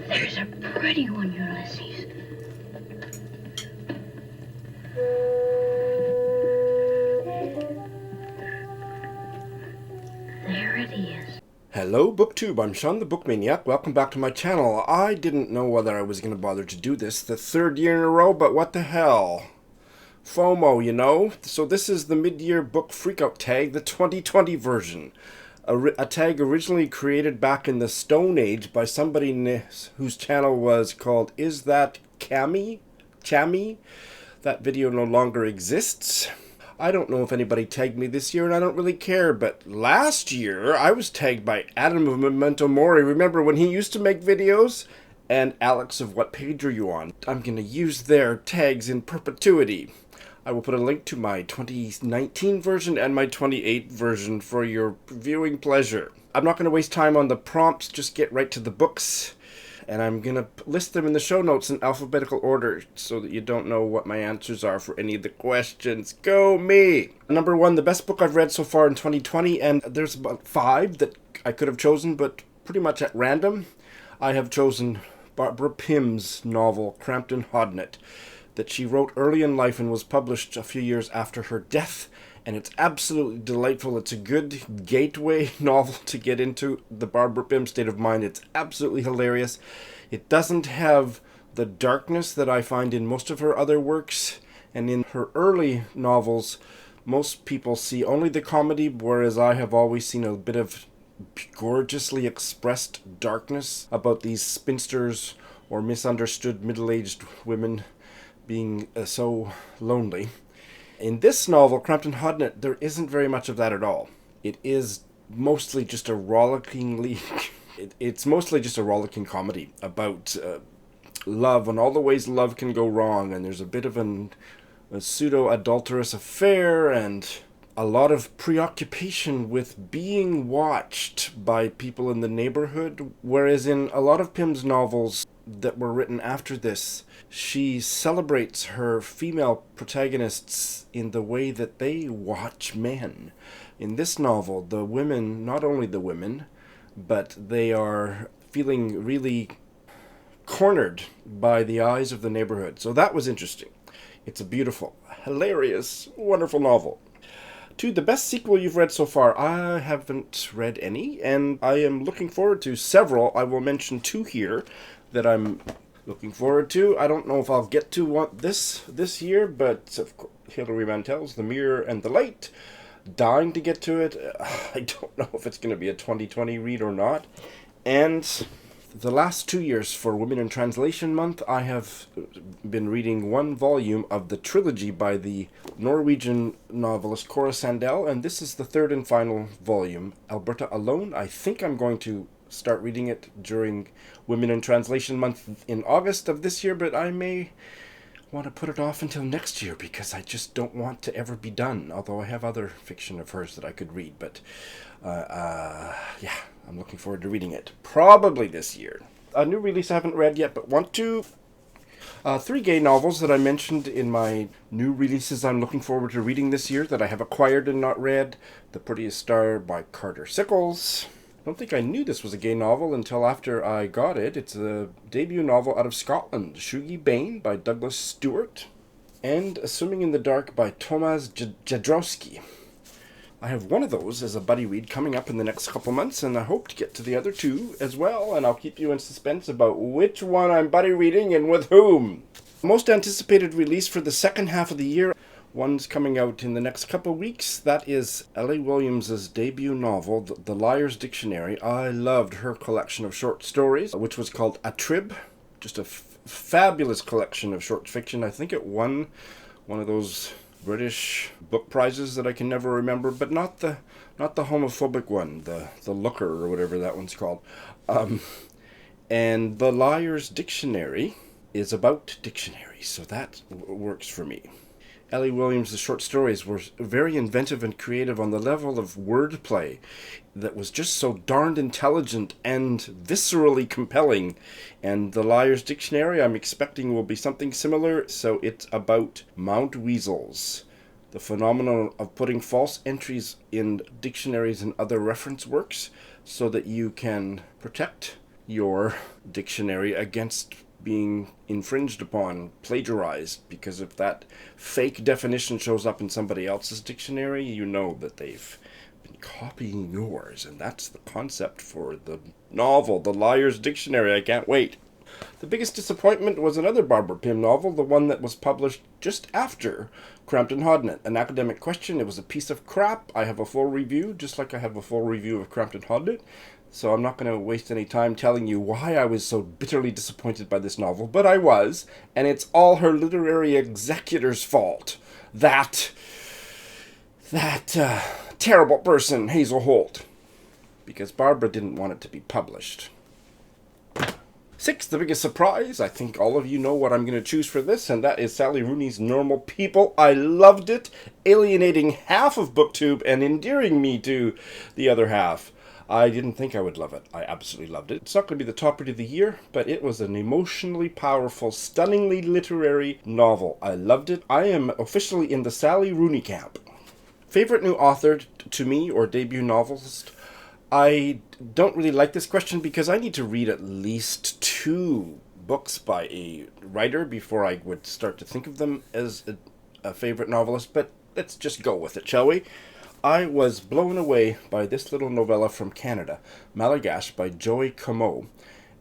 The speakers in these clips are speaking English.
There's a pretty one, Ulysses. There it is. Hello, Booktube. I'm Sean the Bookmaniac. Welcome back to my channel. I didn't know whether I was going to bother to do this the third year in a row, but what the hell? FOMO, you know? So this is the mid-year book Freakout tag, the 2020 version. A tag originally created back in the Stone Age by somebody whose channel was called IsThatChami? That video no longer exists. I don't know if anybody tagged me this year, and I don't really care, but last year I was tagged by Adam of Memento Mori. Remember when he used to make videos? And Alex of What Page Are You On? I'm going to use their tags in perpetuity. I will put a link to my 2019 version and my 2018 version for your viewing pleasure. I'm not going to waste time on the prompts, just get right to the books. And I'm going to list them in the show notes in alphabetical order so that you don't know what my answers are for any of the questions. Go me! Number 1, the best book I've read so far in 2020, and there's about 5 that I could have chosen, but pretty much at random. I have chosen Barbara Pym's novel, Crampton Hodnett, that she wrote early in life and was published a few years after her death. And it's absolutely delightful. It's a good gateway novel to get into the Barbara Pym state of mind. It's absolutely hilarious. It doesn't have the darkness that I find in most of her other works. And in her early novels, most people see only the comedy, whereas I have always seen a bit of gorgeously expressed darkness about these spinsters or misunderstood middle-aged women being so lonely. In this novel, Crampton Hodnett, there isn't very much of that at all. It is mostly just a rollickingly... it's mostly just a rollicking comedy about love and all the ways love can go wrong, and there's a bit of a pseudo-adulterous affair and a lot of preoccupation with being watched by people in the neighborhood, whereas in a lot of Pym's novels that were written after this, she celebrates her female protagonists in the way that they watch men. In this novel, the women, not only the women, but they are feeling really cornered by the eyes of the neighborhood. So that was interesting. It's a beautiful, hilarious, wonderful novel. 2, the best sequel you've read so far. I haven't read any, and I am looking forward to several. I will mention 2 here that I'm looking forward to. I don't know if I'll get to one this year, but of course, Hilary Mantel's The Mirror and the Light. Dying to get to it. I don't know if it's going to be a 2020 read or not. And the last 2 years for Women in Translation Month, I have been reading 1 volume of the trilogy by the Norwegian novelist Cora Sandel, and this is the 3rd and final volume, Alberta Alone. I think I'm going to start reading it during Women in Translation Month in August of this year, but I may want to put it off until next year because I just don't want to ever be done, although I have other fiction of hers that I could read, but yeah, I'm looking forward to reading it. Probably this year. A new release I haven't read yet, but want to. 3 gay novels that I mentioned in my new releases I'm looking forward to reading this year that I have acquired and not read. The Prettiest Star by Carter Sickles. I don't think I knew this was a gay novel until after I got it. It's a debut novel out of Scotland, Shugi Bain by Douglas Stewart, and Swimming in the Dark by Tomasz Jadrowski. I have one of those as a buddy read coming up in the next couple months, and I hope to get to the other 2 as well, and I'll keep you in suspense about which one I'm buddy reading and with whom. Most anticipated release for the second half of the year. One's coming out in the next couple of weeks. That is Ellie Williams's debut novel, The Liar's Dictionary. I loved her collection of short stories, which was called A Trib. Just a fabulous collection of short fiction. I think it won one of those British book prizes that I can never remember, but not the homophobic one, the Looker or whatever that one's called. And The Liar's Dictionary is about dictionaries, so that works for me. Ellie Williams' short stories were very inventive and creative on the level of wordplay that was just so darned intelligent and viscerally compelling. And The Liar's Dictionary, I'm expecting, will be something similar. So it's about Mount Weasels, the phenomenon of putting false entries in dictionaries and other reference works so that you can protect your dictionary against being infringed upon, plagiarized, because if that fake definition shows up in somebody else's dictionary, you know that they've been copying yours, and that's the concept for the novel, The Liar's Dictionary. I can't wait. The biggest disappointment was another Barbara Pym novel, the one that was published just after Crampton Hodnett, An Academic Question. It was a piece of crap. I have a full review, just like I have a full review of Crampton Hodnett. So I'm not going to waste any time telling you why I was so bitterly disappointed by this novel, but I was, and it's all her literary executor's fault. That terrible person, Hazel Holt. Because Barbara didn't want it to be published. 6, the biggest surprise. I think all of you know what I'm going to choose for this, and that is Sally Rooney's Normal People. I loved it, alienating half of Booktube and endearing me to the other half. I didn't think I would love it. I absolutely loved it. It's not going to be the top read of the year, but it was an emotionally powerful, stunningly literary novel. I loved it. I am officially in the Sally Rooney camp. Favorite new author to me, or debut novelist? I don't really like this question because I need to read at least 2 books by a writer before I would start to think of them as a favorite novelist, but let's just go with it, shall we? I was blown away by this little novella from Canada, Malagash by Joy Comeau,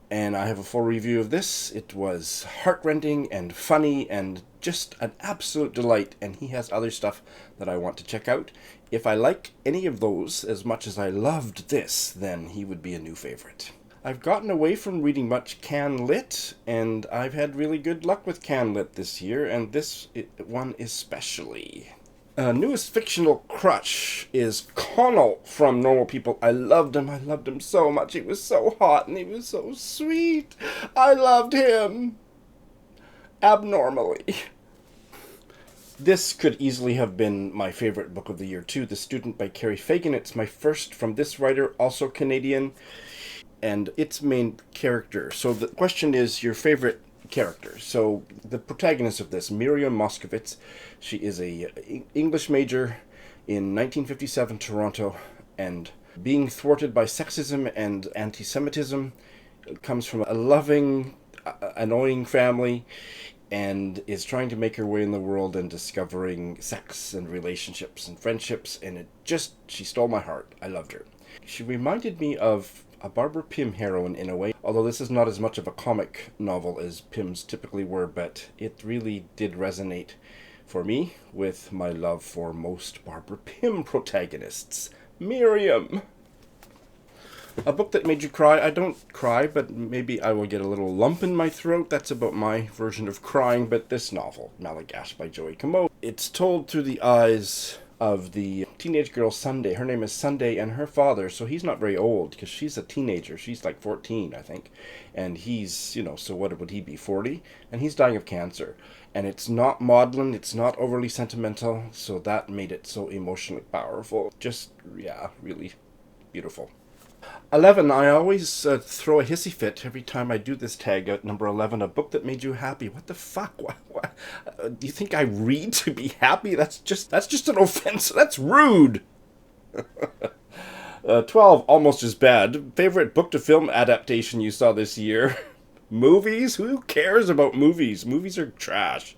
and I have a full review of this. It was heartrending and funny and just an absolute delight, and he has other stuff that I want to check out. If I like any of those as much as I loved this, then he would be a new favorite. I've gotten away from reading much Can Lit, and I've had really good luck with Can Lit this year, and this one especially. Newest fictional crush is Connell from Normal People. I loved him so much. He was so hot and he was so sweet. I loved him abnormally. This could easily have been my favorite book of the year too, The Student by Carrie Fagan. It's my first from this writer, also Canadian, and its main character. So the question is your favorite character. So the protagonist of this, Miriam Moskovitz, she is a English major in 1957 Toronto, and being thwarted by sexism and anti-Semitism, comes from a loving, annoying family, and is trying to make her way in the world and discovering sex and relationships and friendships, and she stole my heart. I loved her. She reminded me of a Barbara Pym heroine in a way, although this is not as much of a comic novel as Pyms typically were, but it really did resonate for me with my love for most Barbara Pym protagonists. Miriam! A book that made you cry. I don't cry, but maybe I will get a little lump in my throat. That's about my version of crying, but this novel, Malagash by Joy Comeau, it's told through the eyes of the teenage girl Sunday. Her name is Sunday, and her father, so he's not very old, because she's a teenager. She's like 14, I think. And he's, so what would he be, 40? And he's dying of cancer. And it's not maudlin, it's not overly sentimental, so that made it so emotionally powerful. Just, really beautiful. 11, I always throw a hissy fit every time I do this tag at number 11, a book that made you happy. What the fuck? What? Do you think I read to be happy? That's just an offense. That's rude. 12, almost as bad. Favorite book to film adaptation you saw this year? Movies? Who cares about movies? Movies are trash.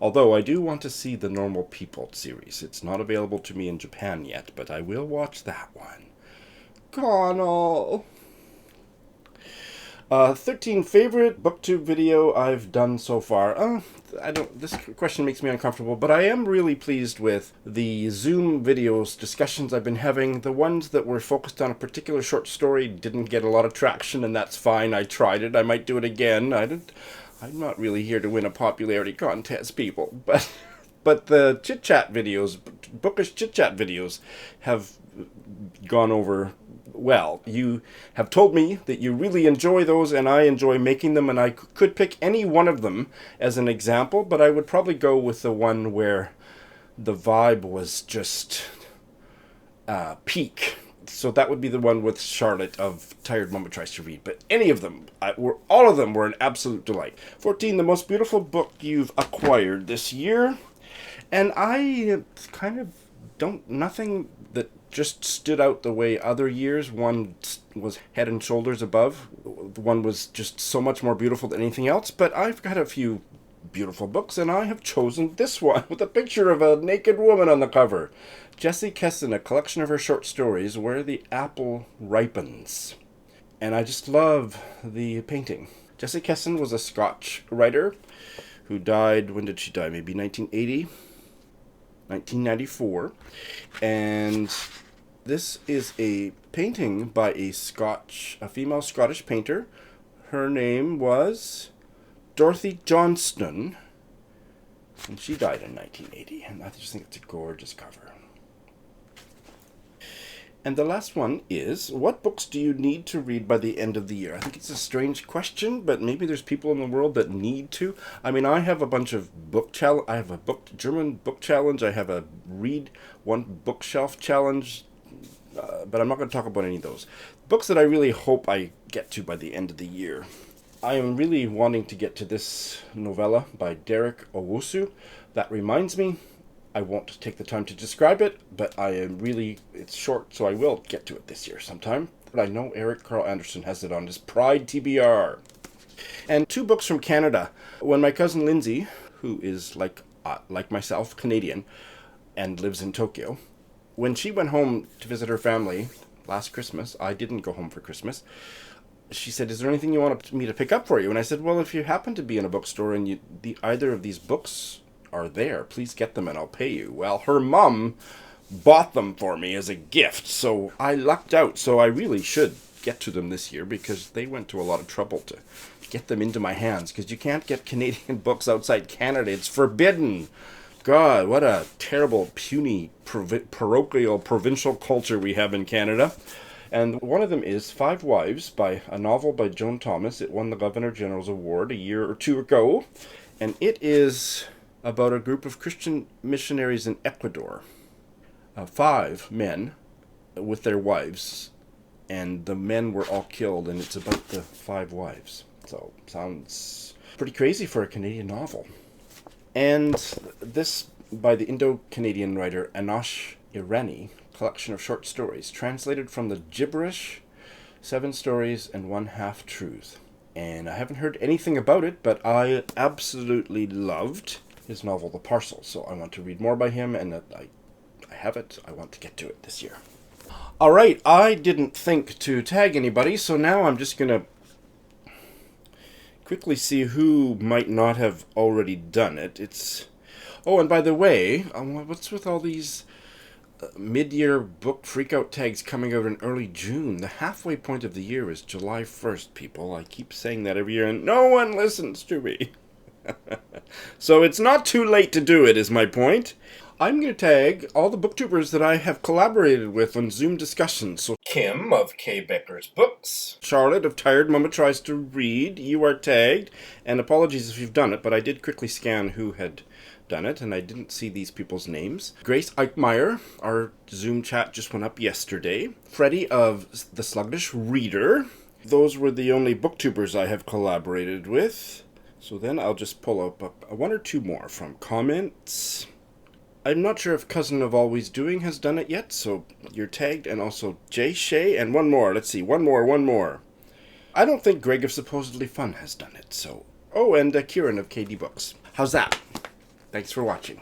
Although I do want to see the Normal People series. It's not available to me in Japan yet, but I will watch that one. Connell. 13, favorite Booktube video I've done so far. This question makes me uncomfortable, but I am really pleased with the Zoom videos, discussions I've been having. The ones that were focused on a particular short story didn't get a lot of traction, and that's fine. I tried it. I might do it again. I'm not really here to win a popularity contest, people, but the chit-chat videos, bookish chit-chat videos, have gone over well. You have told me that you really enjoy those, and I enjoy making them, and I could pick any one of them as an example, but I would probably go with the one where the vibe was just peak. So that would be the one with Charlotte of Tired Mama Tries to Read. But any of them, all of them were an absolute delight. 14, the most beautiful book you've acquired this year. And I kind of nothing that just stood out the way other years. One was head and shoulders above. One was just so much more beautiful than anything else. But I've got a few beautiful books, and I have chosen this one with a picture of a naked woman on the cover. Jessie Kesson, a collection of her short stories, Where the Apple Ripens. And I just love the painting. Jessie Kesson was a Scotch writer who died, when did she die? Maybe 1980, 1994. And this is a painting by a female Scottish painter. Her name was Dorothy Johnston, and she died in 1980, and I just think it's a gorgeous cover. And the last one is, what books do you need to read by the end of the year? I think it's a strange question, but maybe there's people in the world that need to. I mean, I have a bunch of I have a German book challenge. I have a read one bookshelf challenge, but I'm not going to talk about any of those. Books that I really hope I get to by the end of the year. I am really wanting to get to this novella by Derek Owusu. That reminds me, I won't take the time to describe it, but it's short, so I will get to it this year sometime. But I know Eric Carl Anderson has it on his Pride TBR. And 2 books from Canada. When my cousin Lindsay, who is like myself, Canadian, and lives in Tokyo, when she went home to visit her family last Christmas, I didn't go home for Christmas, she said, is there anything you want me to pick up for you? And I said, well, if you happen to be in a bookstore and either of these books are there, please get them and I'll pay you. Well, her mom bought them for me as a gift, so I lucked out. So I really should get to them this year because they went to a lot of trouble to get them into my hands, because you can't get Canadian books outside Canada. It's forbidden. God, what a terrible, puny, parochial, provincial culture we have in Canada. And one of them is 5 Wives, a novel by Joan Thomas. It won the Governor General's Award a year or 2 ago. And it is about a group of Christian missionaries in Ecuador. 5 men with their wives. And the men were all killed, and it's about the 5 wives. So, sounds pretty crazy for a Canadian novel. And this by the Indo-Canadian writer Anosh Irani, collection of short stories, translated from the gibberish, 7 stories and 1 half-truth. And I haven't heard anything about it, but I absolutely loved his novel, The Parcel. So I want to read more by him, and I have it. I want to get to it this year. All right, I didn't think to tag anybody, so now I'm just going to quickly see who might not have already done it. Oh, and by the way, what's with all these mid-year book freakout tags coming out in early June? The halfway point of the year is July 1st, people. I keep saying that every year, and no one listens to me. So it's not too late to do it, is my point. I'm going to tag all the booktubers that I have collaborated with on Zoom discussions. So Kim of K. Becker's Books, Charlotte of Tired Mama Tries to Read, you are tagged, and apologies if you've done it, but I did quickly scan who had done it, and I didn't see these people's names. Grace Eichmeyer, our Zoom chat just went up yesterday. Freddie of The Sluggish Reader. Those were the only booktubers I have collaborated with. So then I'll just pull up 1 or 2 more from comments. I'm not sure if Cousin of Always Doing has done it yet, so you're tagged, and also Jay Shea, and 1 more. Let's see, one more. I don't think Greg of Supposedly Fun has done it, so... Oh, and Kieran of KD Books. How's that? Thanks for watching.